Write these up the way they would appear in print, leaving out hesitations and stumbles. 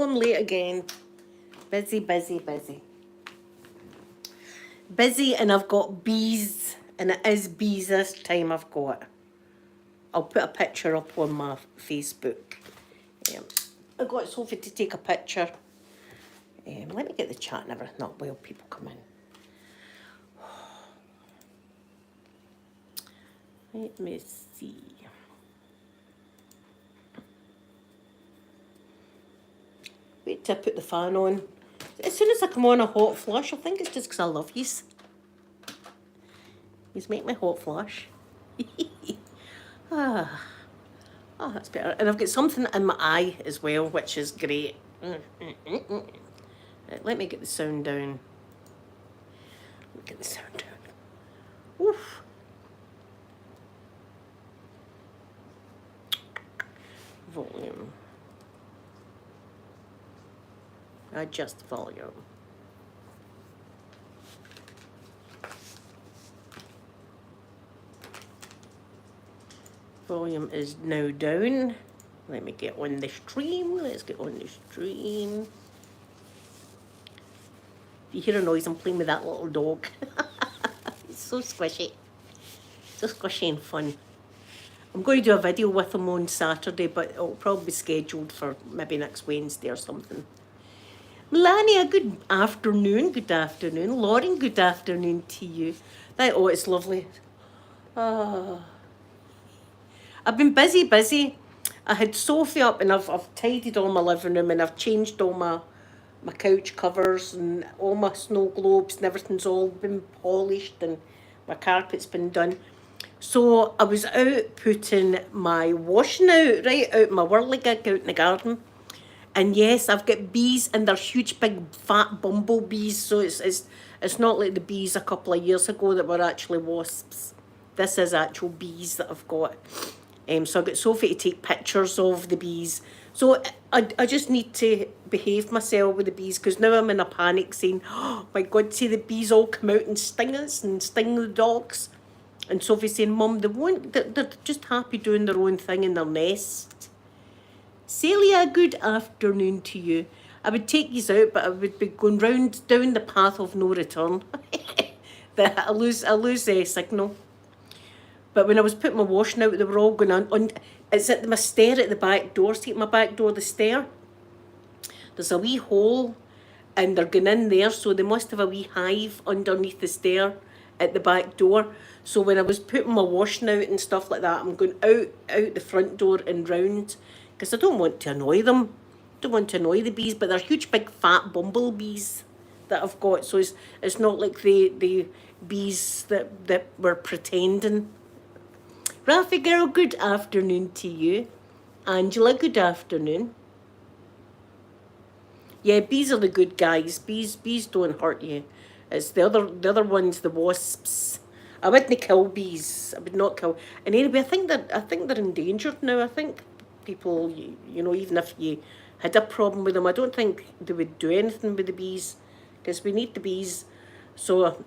I'm late again. Busy, busy, busy. Busy, and I've got bees, and it is bees this time I've got. I'll put a picture up on my Facebook. I got Sophie to take a picture. Let me get the chat and everything up while people come in. Let me see. Wait till I put the fan on. As soon as I come on a hot flush, I think it's just because I love yous. Yous make me hot flush. Oh, that's better. And I've got something in my eye as well, which is great. Let me get the sound down. Get the sound down. Oof. Volume. Adjust volume. Volume is now down. Let me get on the stream. Let's get on the stream. If you hear a noise, I'm playing with that little dog. It's so squishy. So squishy and fun. I'm going to do a video with him on Saturday, but it'll probably be scheduled for maybe next Wednesday or something. Melania, good afternoon. Good afternoon. Lauren, good afternoon to you. Oh, it's lovely. I've been busy. I had Sophie up and I've tidied all my living room and I've changed all my couch covers and all my snow globes and everything's all been polished and my carpet's been done. So I was out putting my washing out, right out my whirligig out in the garden. And yes, I've got bees and they're huge big fat bumblebees. So it's not like the bees a couple of years ago that were actually wasps. This is actual bees that I've got. So I got Sophie to take pictures of the bees. So I just need to behave myself with the bees because now I'm in a panic saying, oh my God, see the bees all come out and sting us and sting the dogs. And Sophie's saying, Mum, they're just happy doing their own thing in their nest. Celia, good afternoon to you. I would take these out, but I would be going down the path of no return. I lose signal. But when I was putting my washing out, they were all going on. It's at my stair at the back door. See, at my back door, the stair. There's a wee hole, and they're going in there, so they must have a wee hive underneath the stair at the back door. So when I was putting my washing out and stuff like that, I'm going out the front door and round, because I don't want to annoy them. Don't want to annoy the bees, but they're huge, big, fat bumblebees that I've got. So it's not like the bees that were pretending. Rafi girl, good afternoon to you. Angela, good afternoon. Yeah, bees are the good guys. Bees don't hurt you. It's the other ones, the wasps. I wouldn't kill bees. I would not kill. And anyway, I think they're endangered now. I think people, even if you had a problem with them, I don't think they would do anything with the bees because we need the bees. So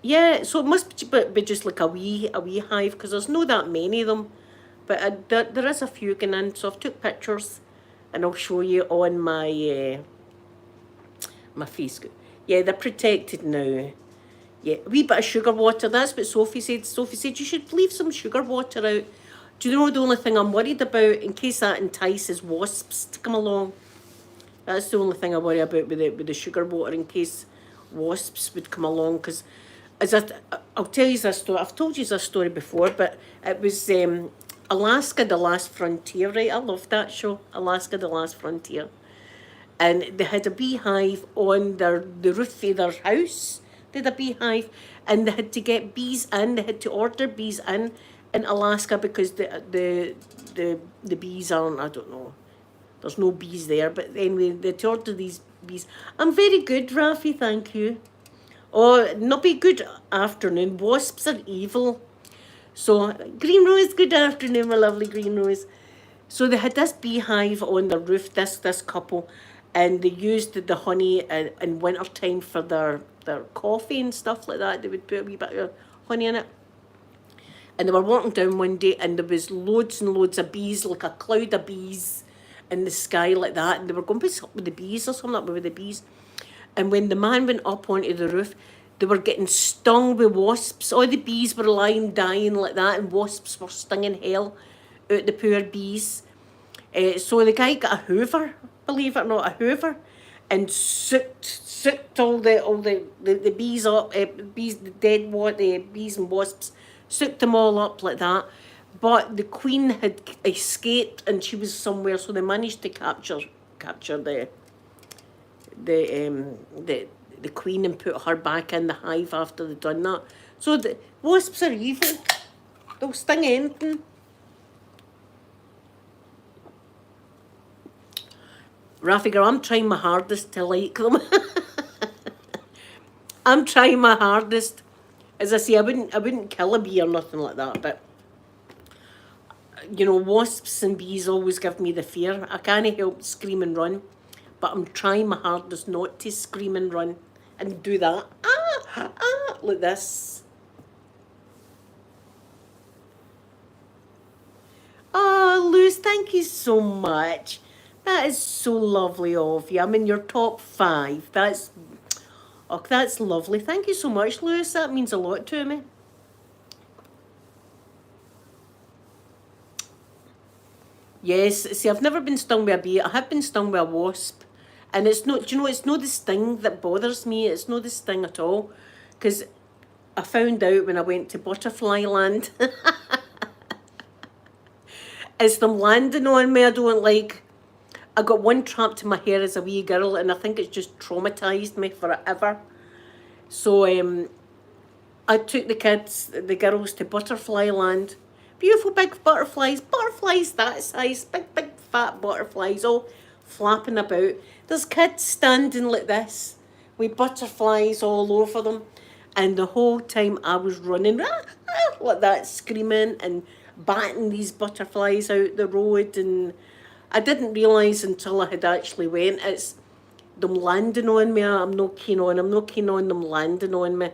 yeah, so it must be just like a wee hive because there's not that many of them. But there is a few going in. So I've took pictures and I'll show you on my my Facebook. Yeah, they're protected now. Yeah, a wee bit of sugar water. That's what Sophie said. Sophie said you should leave some sugar water out. Do you know the only thing I'm worried about in case that entices wasps to come along? That's the only thing I worry about with the sugar water in case wasps would come along. Because I'll tell you this story. I've told you this story before, but it was Alaska, the Last Frontier, right? I love that show, Alaska, the Last Frontier. And they had a beehive on the roof of their house. They had a beehive, and they had to get bees in. They had to order bees in Alaska because the bees aren't. I don't know. There's no bees there, but anyway, they had to order these bees. I'm very good, Rafi. Thank you. Oh, not be good afternoon. Wasps are evil. So, Green Rose, good afternoon, my lovely Green Rose. So they had this beehive on the roof, this couple, and they used the honey in winter time for their coffee and stuff like that. They would put a wee bit of honey in it. And they were walking down one day and there was loads and loads of bees, like a cloud of bees, in the sky like that, and they were going to put up with the bees or something, up with the bees. And when the man went up onto the roof, they were getting stung with wasps. All the bees were lying dying like that, and wasps were stinging hell out the poor bees. So the guy got a hoover, believe it or not, a hoover, and soaked all the bees up, bees, the bees and wasps, soaked them all up like that. But the queen had escaped, and she was somewhere, so they managed to capture the queen and put her back in the hive after they'd done that. So the wasps are evil. They'll sting anything. Rafi girl, I'm trying my hardest to like them. I'm trying my hardest. As I say, I wouldn't kill a bee or nothing like that, but you know, wasps and bees always give me the fear. I can't help scream and run, but I'm trying my hardest not to scream and run and do that. Like this. Oh, Luz, thank you so much. That is so lovely of you. I'm in your top 5. That's lovely. Thank you so much, Lewis. That means a lot to me. Yes, see, I've never been stung by a bee. I have been stung by a wasp. And it's not, do you know, it's not the sting that bothers me. It's not the sting at all. Because I found out when I went to Butterfly Land. It's them landing on me I don't like. I got one trapped in my hair as a wee girl, and I think it's just traumatised me forever. So I took the girls to Butterfly Land. Beautiful big butterflies that size, big fat butterflies all flapping about. There's kids standing like this with butterflies all over them, and the whole time I was running like that, screaming and batting these butterflies out the road. And I didn't realise until I had actually went, it's them landing on me. I'm not keen on them landing on me.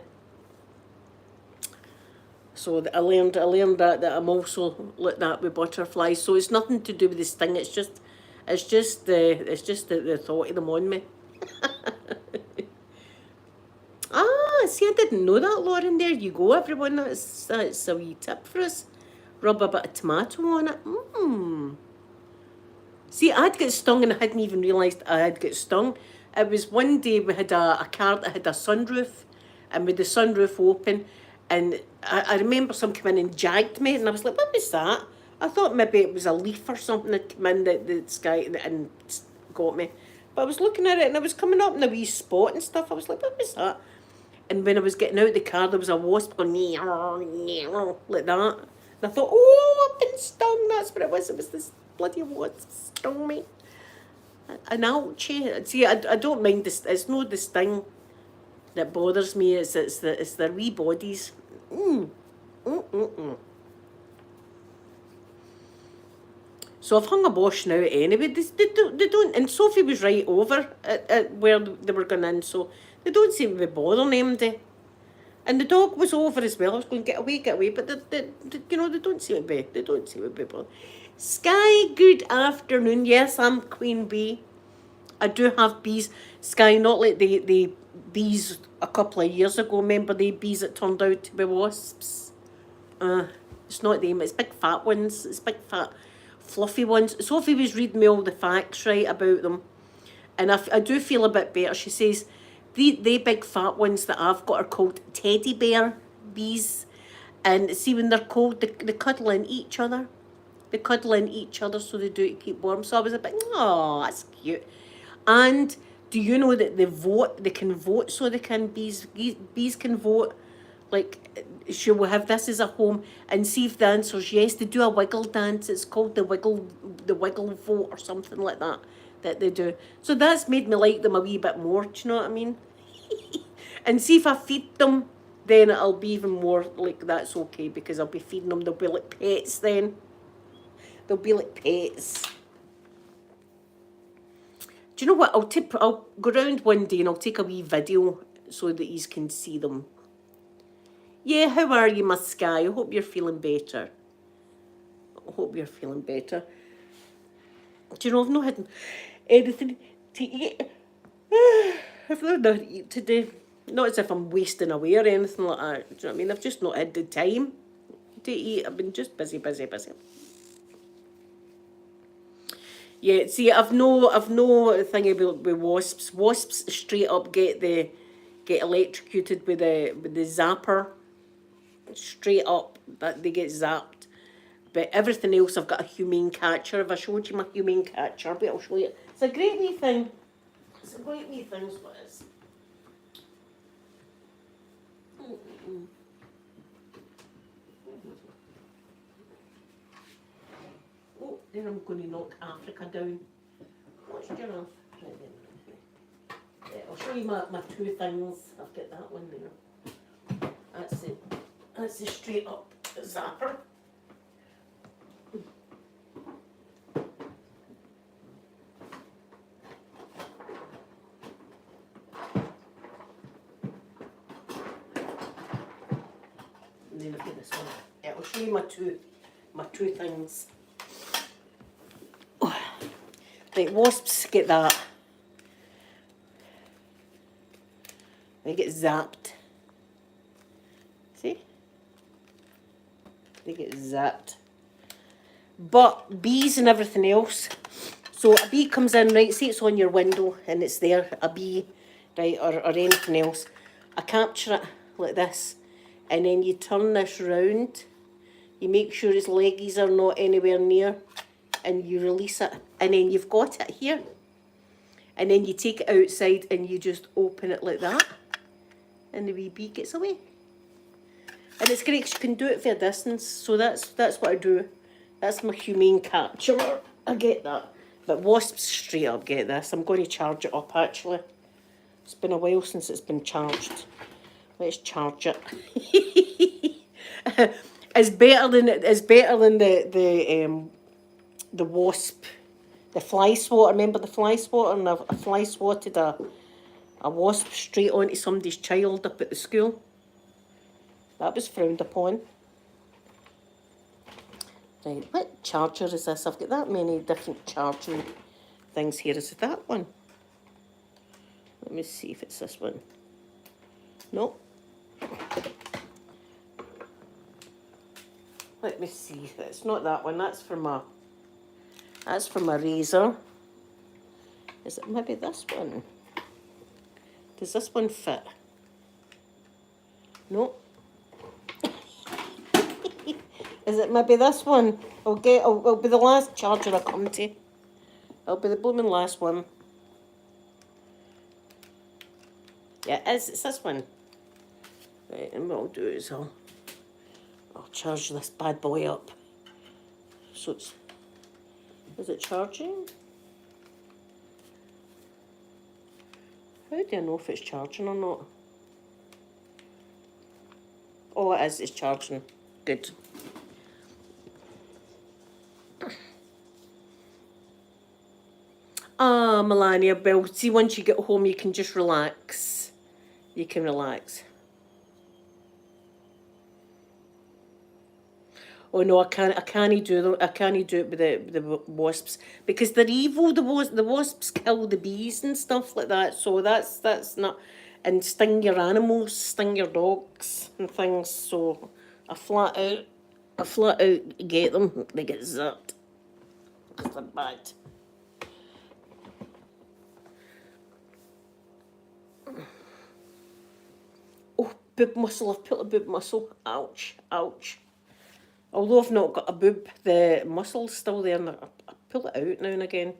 So I learned that I'm also like that with butterflies. So it's nothing to do with the sting. It's just the thought of them on me. See, I didn't know that, Lauren. There you go, everyone. That's a wee tip for us. Rub a bit of tomato on it. See, I'd get stung and I hadn't even realised I had got stung. It was one day we had a car that had a sunroof, and with the sunroof open, and I remember some came in and jagged me, and I was like, what was that? I thought maybe it was a leaf or something that came in the sky and got me. But I was looking at it and I was coming up in a wee spot and stuff. I was like, what was that? And when I was getting out of the car, there was a wasp going like that. And I thought, oh, I've been stung. That's what it was. It was this bloody wasp stung me. An ouchie. See, I don't mind this. It's not the sting that bothers me. It's their wee bodies. So I've hung a bosh now anyway. They don't, and Sophie was right over at where they were going in, so they don't seem to be bothering anybody. And the dog was over as well. I was going, get away, but they don't seem to be bothered. Sky, good afternoon. Yes, I'm Queen Bee. I do have bees. Sky, not like the bees a couple of years ago. Remember the bees that turned out to be wasps? It's not them. It's big fat ones. It's big fat fluffy ones. Sophie was reading me all the facts right about them, and I do feel a bit better. She says the big fat ones that I've got are called teddy bear bees, and see when they're cold, they cuddle in each other. They cuddle in each other, so they do it to keep warm. So I was a bit, oh, that's cute. And do you know that they vote? They can vote, so they can bees can vote. Like, she will have this as a home, and see if the answer's yes. They do a wiggle dance. It's called the wiggle vote or something like that they do. So that's made me like them a wee bit more. Do you know what I mean? And see if I feed them, then it'll be even more like that's okay, because I'll be feeding them. They'll be like pets then. They'll be like pets. Do you know what? I'll go round one day and I'll take a wee video so that you can see them. Yeah, how are you, my Sky? I hope you're feeling better. Do you know, I've not had anything to eat. I've not done eat today. Not as if I'm wasting away or anything like that. Do you know what I mean? I've just not had the time to eat. I've been just busy, busy, busy. Yeah, see, I've no thing about with wasps. Wasps straight up get electrocuted with the zapper. Straight up, that they get zapped. But everything else, I've got a humane catcher. If I showed you my humane catcher, but I'll show you. It's a great wee thing. It's a great wee thing, is what it is. Oh, then I'm going to knock Africa down. What's giraffe? Right there. Yeah, I'll show you my two things. I've got that one there. That's it. That's the straight up zapper. And then I've got this one. Yeah, I'll show you my two things. Oh. Right, wasps get that. They get zapped. See? They get zapped. But bees and everything else. So a bee comes in, right, see it's on your window and it's there, a bee, right, or anything else. I capture it like this. And then you turn this round. You make sure his leggies are not anywhere near. And you release it. And then you've got it here. And then you take it outside and you just open it like that. And the wee bee gets away. And it's great 'cause you can do it for a distance. So that's what I do. That's my humane capture. I get that. But wasps straight up get this. I'm going to charge it up actually. It's been a while since it's been charged. Let's charge it. It's better than the wasp, the fly swatter. Remember the fly swatter? And a fly swatted a wasp straight onto somebody's child up at the school. That was frowned upon. Right, what charger is this? I've got that many different charging things here. Is it that one? Let me see if it's this one. No. Let me see. It's not that one. That's for my razor. Is it maybe this one? Does this one fit? No. Is it maybe this one? It'll be the last charger I come to. It'll be the blooming last one. Yeah, it's this one. Right, and what I'll do is I'll charge this bad boy up. So is it charging? How do I know if it's charging or not? Oh, it is, it's charging. Good. Ah, Melania, well, see, once you get home, you can just relax. You can relax. Oh no, I can't do them. I can't do it with the wasps because they're evil. The wasps kill the bees and stuff like that. So that's not, and sting your animals, sting your dogs and things. So I flat out get them. They get zapped because they're bad. Oh, boob muscle! I've put a boob muscle. Ouch! Ouch! Although I've not got a boob, the muscle's still there, and I pull it out now and again.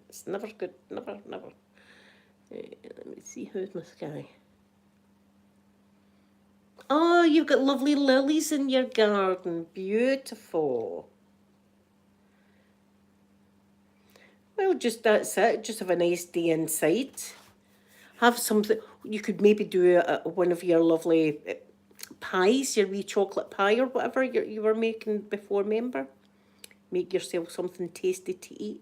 It's never good, never. Let me see, who's this guy? Oh, you've got lovely lilies in your garden. Beautiful. Well, that's it. Just have a nice day inside. Have something. You could maybe do one of your lovely pies, your wee chocolate pie or whatever you were making before, remember? Make yourself something tasty to eat.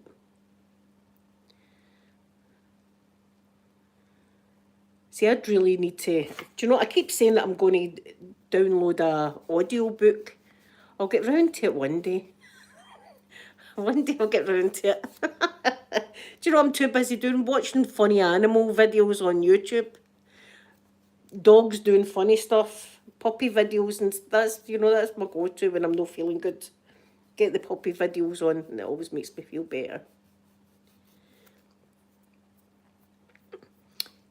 See, I'd really need to, do you know, I keep saying that I'm going to download a audio book. I'll get round to it one day. One day I'll get round to it. Do you know what I'm too busy doing? Watching funny animal videos on YouTube. Dogs doing funny stuff. Puppy videos, and that's my go-to when I'm not feeling good. Get the puppy videos on, and it always makes me feel better.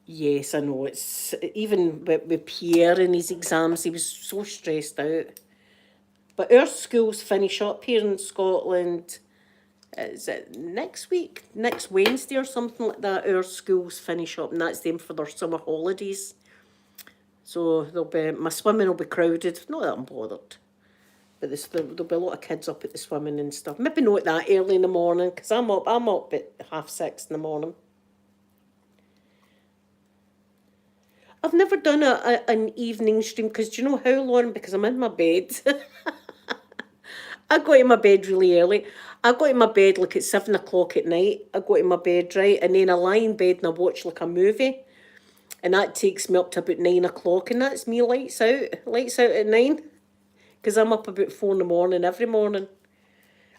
Yes, I know. It's even with Pierre in his exams, he was so stressed out. But our schools finish up here in Scotland. Is it next week? Next Wednesday or something like that? Our schools finish up, and that's them for their summer holidays. So my swimming will be crowded. Not that I'm bothered. But there'll be a lot of kids up at the swimming and stuff. Maybe not that early in the morning, because I'm up at 6:30 in the morning. I've never done an evening stream, because do you know how, Lauren? Because I'm in my bed. I go to my bed really early. I go to my bed like at 7 o'clock at night. I go to my bed, right? And then I lie in bed and I watch like a movie. And that takes me up to about 9 o'clock. And that's me lights out. Lights out at 9. Because I'm up about 4 in the morning every morning.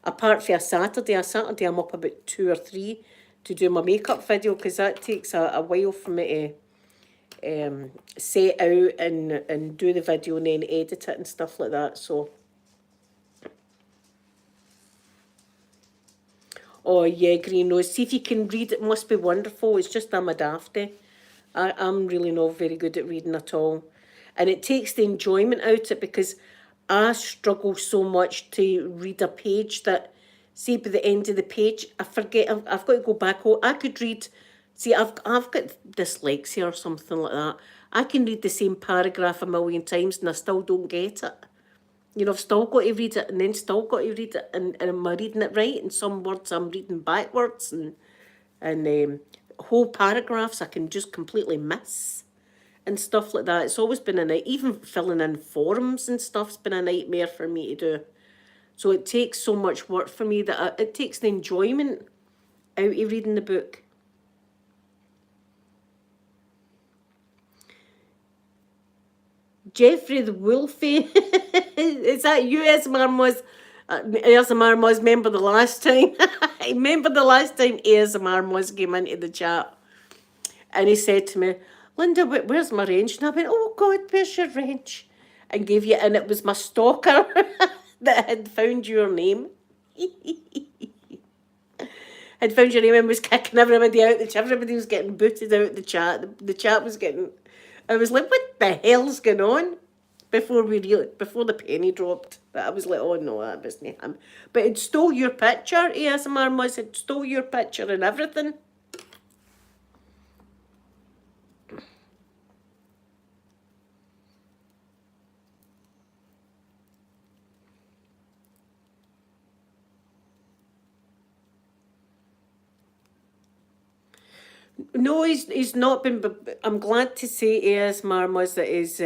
Apart from a Saturday. A Saturday I'm up about 2 or 3 to do my makeup video. Because that takes a while for me to set out and do the video and then edit it and stuff like that. So... Oh, yeah, Green Nose. See if you can read. It must be wonderful. It's just I'm a dafty. I'm really not very good at reading at all. And it takes the enjoyment out of it, because I struggle so much to read a page that, see, by the end of the page, I forget. I've got to go back. Oh, I could read. See, I've got dyslexia or something like that. I can read the same paragraph a million times and I still don't get it. I've still got to read it and then still got to read it, and am I reading it right? And some words I'm reading backwards, and whole paragraphs I can just completely miss and stuff like that. It's always been a night. Even filling in forms and stuff's been a nightmare for me to do. So it takes so much work for me that it takes the enjoyment out of reading the book. Jeffrey the Wolfie, is that you, ASMR was remember the last time? I remember the last time ASMR was came into the chat and he said to me, Linda, where's my wrench? And I went, oh God, where's your wrench? And gave you, and it was my stalker that had found your name. Had found your name and was kicking everybody out. Everybody was getting booted out the chat. The chat was getting... I was like, what the hell's going on? Before the penny dropped. But I was like, oh no, that wasn't him. But it stole your picture, ASMR was. It stole your picture and everything. No, he's not been, but I'm glad to say ASMR was that is,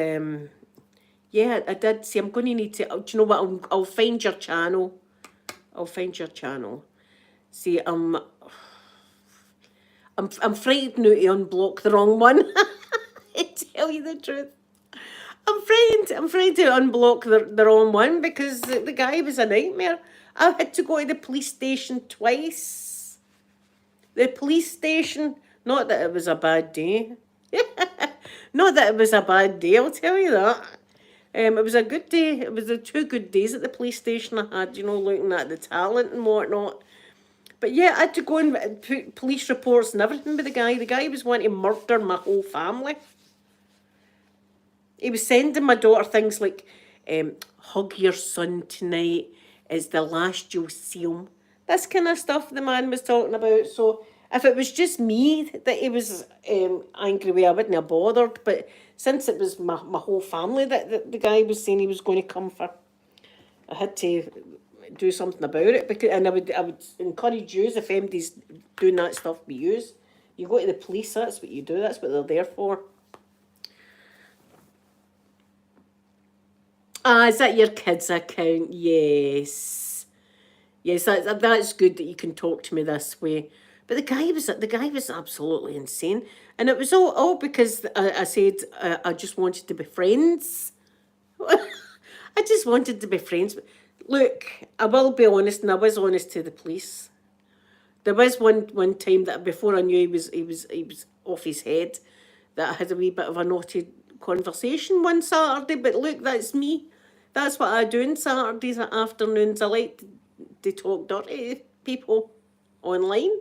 yeah, I did say I'm going to need to, do you know what, I'll find your channel. I'll find your channel. See, I'm frightened now to unblock the wrong one. I tell you the truth. I'm frightened to unblock the wrong one, because the guy was a nightmare. I had to go to the police station twice. The police station, not that it was a bad day. Not that it was a bad day, I'll tell you that. It was a good day. It was the 2 good days at the police station I had, looking at the talent and whatnot. But yeah, I had to go and put police reports and everything with the guy. The guy was wanting to murder my whole family. He was sending my daughter things like, hug your son tonight, it's the last you'll see him. This kind of stuff the man was talking about. So if it was just me that he was angry with, I wouldn't have bothered. But since it was my whole family that the guy was saying he was going to come for, I had to do something about it. And I would encourage you, if anybody's doing that stuff with you, you go to the police. That's what you do. That's what they're there for. Ah, is that your kid's account? Yes. Yes, that's good that you can talk to me this way. But the guy was absolutely insane. And it was all because I said I just wanted to be friends. I just wanted to be friends. Look, I will be honest, and I was honest to the police. There was one time that before I knew he was off his head, that I had a wee bit of a naughty conversation one Saturday. But look, that's me. That's what I do on Saturdays afternoons. I like to talk dirty to people online.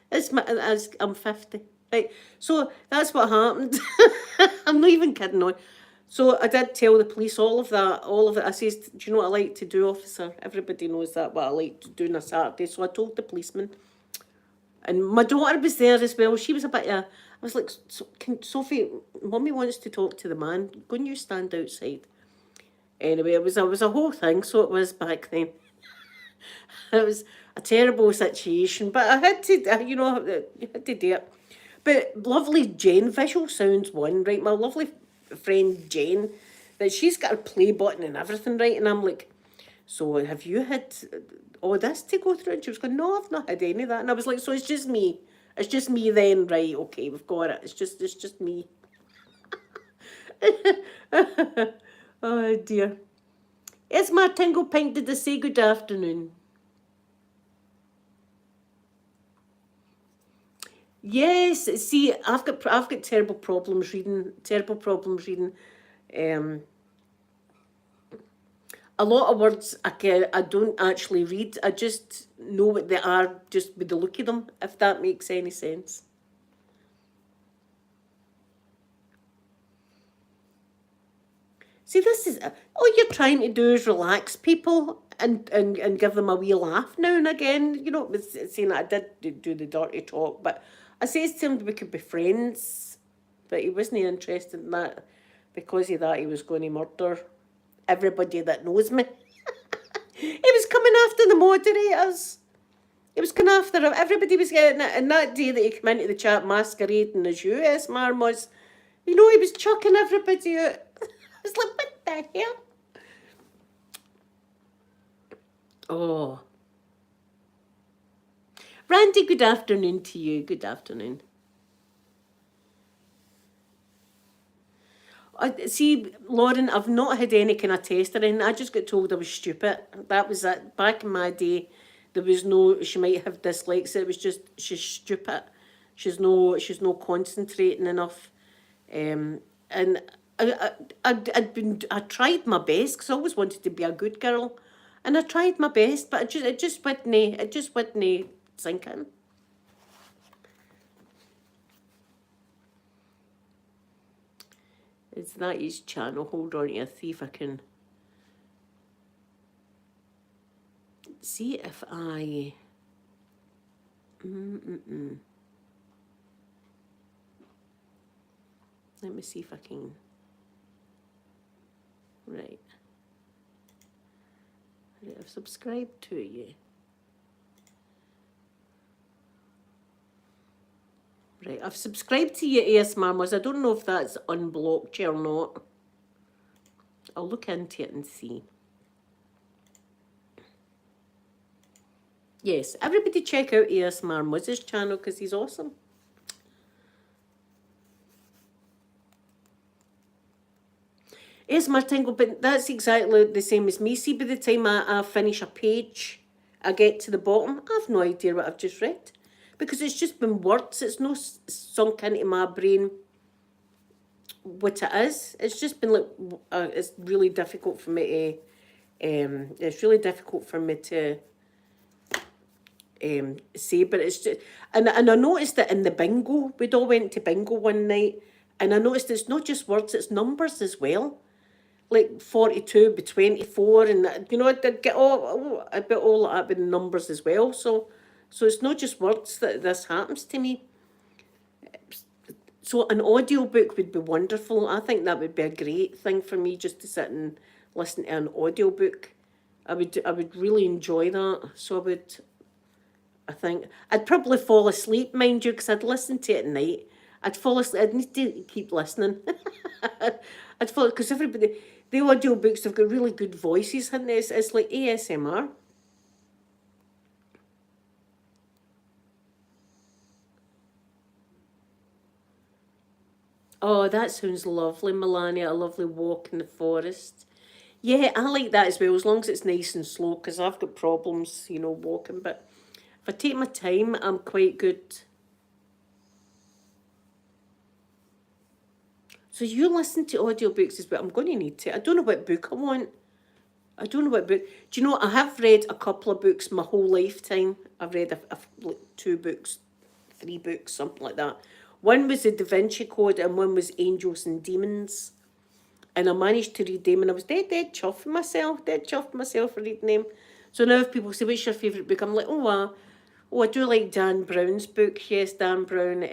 As I'm 50. Right. So that's what happened. I'm not even kidding on. So I did tell the police all of that, all of it. I says, do you know what I like to do, officer? Everybody knows that, what I like to do on a Saturday. So I told the policeman. And my daughter was there as well. She was a bit, I was like, Sophie, Mummy wants to talk to the man. Go and you stand outside. Anyway, it was a whole thing, so it was back then. It was a terrible situation, but I had to, you had to do it. But lovely Jane, visual sounds one, right? My lovely friend Jane, that she's got a play button and everything, right? And I'm like, so have you had all this to go through? And she was going, no, I've not had any of that. And I was like, so it's just me. It's just me then, right? Okay, we've got it. It's just me. Oh dear. It's my tingle pink. Did they say good afternoon? Yes, see, I've got terrible problems reading. Terrible problems reading. Um, a lot of words I don't actually read. I just know what they are just with the look of them. If that makes any sense. See, this is all you're trying to do is relax people and give them a wee laugh now and again. You know, with saying that I did do the dirty talk, but I says to him we could be friends, but he wasn't interested in that. Because of that, he was going to murder everybody that knows me. He was coming after the moderators. He was coming after everybody was getting it. And that day that he came into the chat masquerading as US Marmos, he was chucking everybody out. I was like, what the hell? Oh. Randy, good afternoon to you. Good afternoon. See, Lauren, I've not had any kind of test or anything. I just got told I was stupid. That was it. Back in my day, there was no, she might have dyslexia. It was just, she's stupid. She's no concentrating enough. And I tried my best because I always wanted to be a good girl. And I tried my best, but it just wouldn't sink in. It's that his channel. Hold on to see if I can see if I. Let me see if I can. Right. I've subscribed to you. Right, I've subscribed to you, AS Marmos. I don't know if that's unblocked you or not. I'll look into it and see. Yes, everybody check out AS Marmos' channel because he's awesome. AS Martingle, but that's exactly the same as me. See, by the time I finish a page, I get to the bottom, I've no idea what I've just read. Because it's just been words, it's no sunk into my brain what it is. It's just been like, it's really difficult for me to, say, but it's just, and I noticed that in the bingo, we'd all went to bingo one night, and I noticed it's not just words, it's numbers as well. Like 42 by 24, and I did get a bit all that with numbers as well. So it's not just words that this happens to me. So an audiobook would be wonderful. I think that would be a great thing for me, just to sit and listen to an audiobook. I would really enjoy that. So I think I'd probably fall asleep, mind you, because I'd listen to it at night. I'd fall asleep. I'd need to keep listening. I'd fall, because the audiobooks have got really good voices, haven't they? It's like ASMR. Oh, that sounds lovely, Melania. A lovely walk in the forest. Yeah, I like that as well, as long as it's nice and slow, because I've got problems, you know, walking. But if I take my time, I'm quite good. So you listen to audiobooks as well. I'm going to need to. I don't know what book I want. I don't know what book. Do you know, I have read a couple of books my whole lifetime. I've read like 2 books, 3 books, something like that. One was the Da Vinci Code and one was Angels and Demons. And I managed to read them and I was dead chuffed myself for reading them. So now if people say, what's your favourite book? I'm like, oh, I do like Dan Brown's book. Yes, Dan Brown,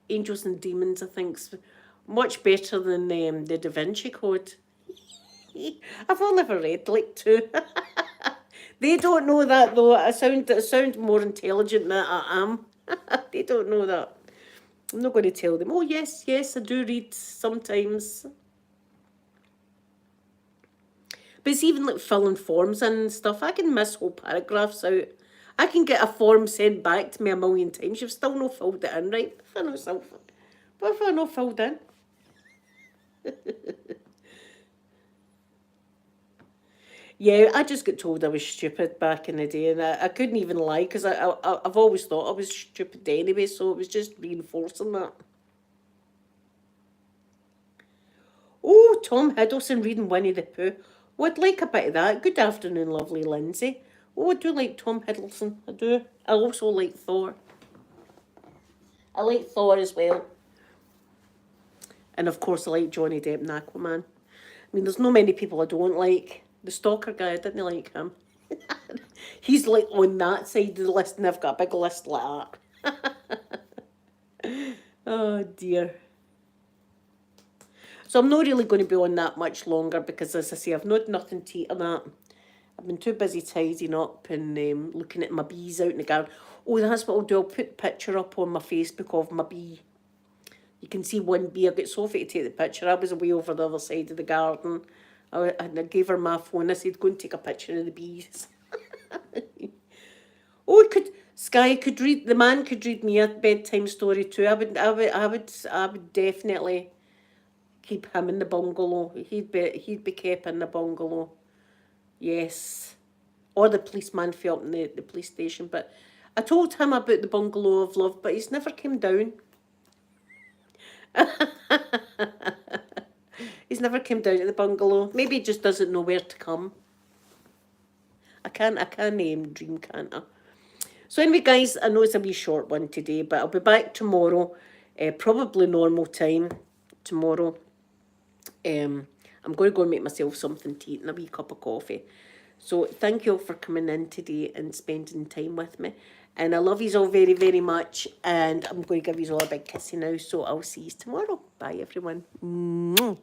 Angels and Demons, I think's much better than the Da Vinci Code. I've only ever read like 2. They don't know that though. I sound more intelligent than I am. They don't know that. I'm not going to tell them. Oh yes, I do read sometimes. But it's even like filling forms and stuff. I can miss whole paragraphs out. I can get a form sent back to me a million times. You've still not filled it in, right? What if I not filled in? Yeah, I just got told I was stupid back in the day, and I couldn't even lie because I've always thought I was stupid anyway, so it was just reinforcing that. Oh, Tom Hiddleston reading Winnie the Pooh. Would like a bit of that. Good afternoon, lovely Lindsay. Oh, I do like Tom Hiddleston. I do. I also like Thor. I like Thor as well. And of course, I like Johnny Depp and Aquaman. I mean, there's no many people I don't like. The stalker guy, I didn't like him. He's like on that side of the list, and I've got a big list like that. Oh dear. So I'm not really going to be on that much longer because, as I say, I've not nothing to eat or that. I've been too busy tidying up and looking at my bees out in the garden. Oh, that's what I'll do. I'll put a picture up on my Facebook of my bee. You can see one bee. I got Sophie to take the picture. I was away over the other side of the garden. And I gave her my phone. I said, go and take a picture of the bees. Oh, Sky could read. The man could read me a bedtime story too. I would definitely keep him in the bungalow. He'd be kept in the bungalow. Yes, or the policeman felt in the police station. But I told him about the bungalow of love, but he's never came down. He's never came down to the bungalow. Maybe he just doesn't know where to come. I can't dream, can't I? So anyway, guys, I know it's a wee short one today, but I'll be back tomorrow, probably normal time tomorrow. I'm going to go and make myself something to eat and a wee cup of coffee. So thank you all for coming in today and spending time with me. And I love you all very, very much. And I'm going to give you all a big kissy now. So I'll see you tomorrow. Bye, everyone. Mwah.